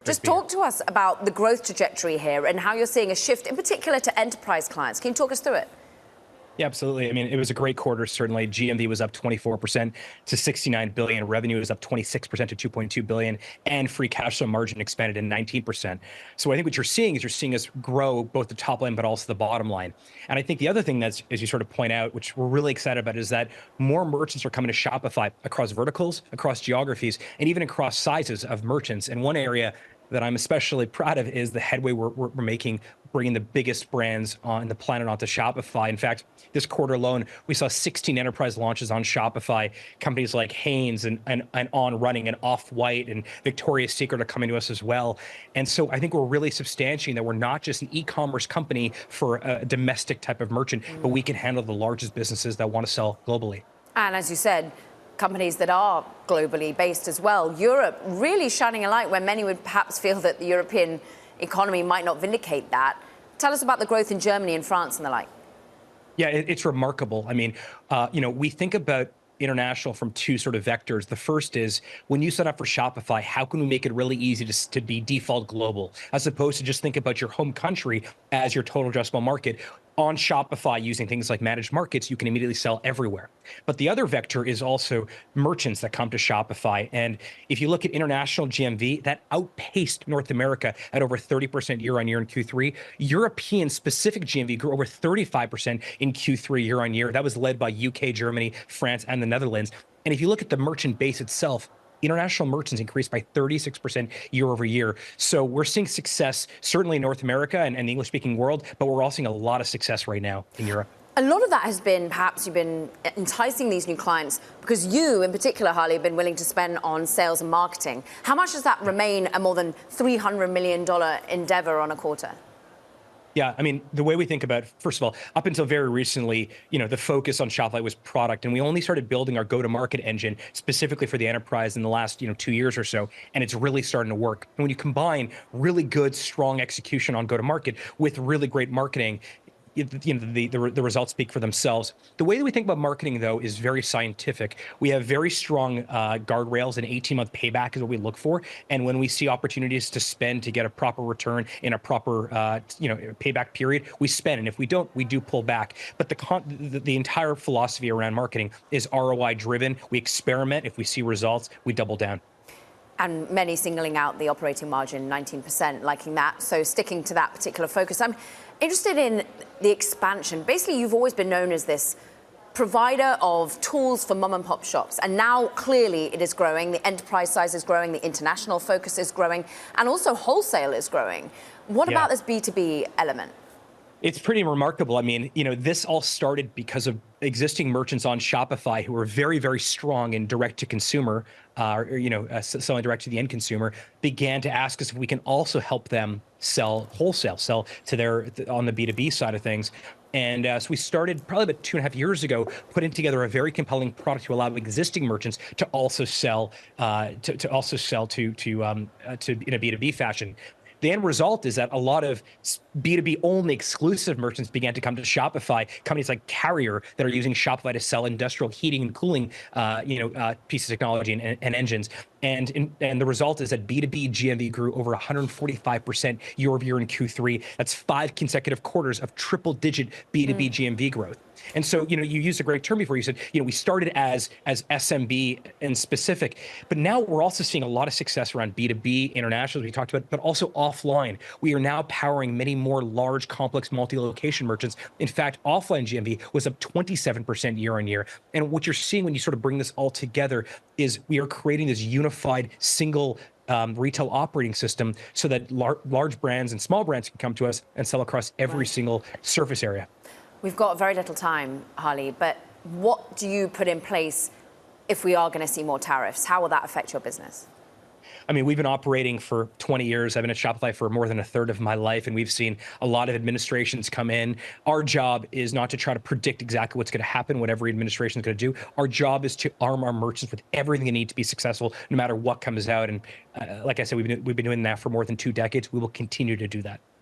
Just talk to us about the growth trajectory here and how you're seeing a shift, in particular to enterprise clients. Can you talk us through it? Yeah, absolutely. I mean, it was a great quarter, certainly. GMV was up 24% to 69 billion. Revenue was up 26% to 2.2 billion. And free cash flow margin expanded to 19%. So I think what you're seeing is you're seeing us grow both the top line, but also the bottom line. And I think the other thing that's, as you sort of point out, which we're really excited about, is that more merchants are coming to Shopify across verticals, across geographies, and even across sizes of merchants. And one area that I'm especially proud of is the headway we're making, bringing the biggest brands on the planet onto Shopify. In fact, this quarter alone, we saw 16 enterprise launches on Shopify. Companies like Hanes and On Running and Off-White and Victoria's Secret are coming to us as well. And so I think we're really substantiating that we're not just an e-commerce company for a domestic type of merchant, but we can handle the largest businesses that want to sell globally. And as you said, companies that are globally based as well. Europe really shining a light where many would perhaps feel that the European economy might not vindicate that. Tell us about the growth in Germany and France and the like. Yeah, it's remarkable. I mean, we think about international from two sort of vectors. The first is when you set up for Shopify, how can we make it really easy to be default global, as opposed to just think about your home country as your total addressable market. On Shopify, using things like managed markets, you can immediately sell everywhere. But the other vector is also merchants that come to Shopify. And if you look at international GMV, that outpaced North America at over 30% year on year in Q3. European specific GMV grew over 35% in Q3 year on year. That was led by UK, Germany, France, and the Netherlands. And if you look at the merchant base itself, international merchants increased by 36% year over year. So we're seeing success, certainly in North America and the English-speaking world, but we're also seeing a lot of success right now in Europe. A lot of that has been, perhaps you've been enticing these new clients because you, in particular, Harley, have been willing to spend on sales and marketing. How much does that remain a more than $300 million endeavor on a quarter? Yeah, I mean, the way we think about, first of all, up until very recently, the focus on Shopify was product, and we only started building our go-to-market engine specifically for the enterprise in the last, 2 years or so, and it's really starting to work. And when you combine really good, strong execution on go-to-market with really great marketing, the results speak for themselves. The way that we think about marketing, though, is very scientific. We have very strong guardrails, and 18-month payback is what we look for. And when we see opportunities to spend to get a proper return in a proper, payback period, we spend. And if we don't, we do pull back. But the entire philosophy around marketing is ROI driven. We experiment. If we see results, we double down. And many singling out the operating margin, 19%, liking that. So sticking to that particular focus. I'm interested in the expansion. Basically, you've always been known as this provider of tools for mom and pop shops. And now clearly it is growing. The enterprise size is growing. The international focus is growing. And also wholesale is growing. What about this B2B element? It's pretty remarkable. I mean, this all started because of existing merchants on Shopify who were very, very strong in direct to consumer, selling direct to the end consumer, began to ask us if we can also help them sell wholesale, sell to on the B2B side of things. And so we started probably about 2.5 years ago, putting together a very compelling product to allow existing merchants to also sell to in a B2B fashion. The end result is that a lot of B2B only exclusive merchants began to come to Shopify. Companies like Carrier that are using Shopify to sell industrial heating and cooling, pieces of technology and engines. And the result is that B2B GMV grew over 145% year over year in Q3. That's 5 consecutive quarters of triple-digit B2B GMV growth. And so, you used a great term before. You said, we started as SMB and specific, but now we're also seeing a lot of success around B2B, international, as we talked about, but also offline. We are now powering many more large, complex, multi-location merchants. In fact, offline GMV was up 27% year on year. And what you're seeing when you sort of bring this all together is we are creating this unified single retail operating system so that large brands and small brands can come to us and sell across every single surface area. We've got very little time, Harley, but what do you put in place if we are going to see more tariffs? How will that affect your business? I mean, we've been operating for 20 years. I've been at Shopify for more than a third of my life, and we've seen a lot of administrations come in. Our job is not to try to predict exactly what's going to happen, what every administration is going to do. Our job is to arm our merchants with everything they need to be successful, no matter what comes out. And like I said, we've been doing that for more than 2 decades. We will continue to do that.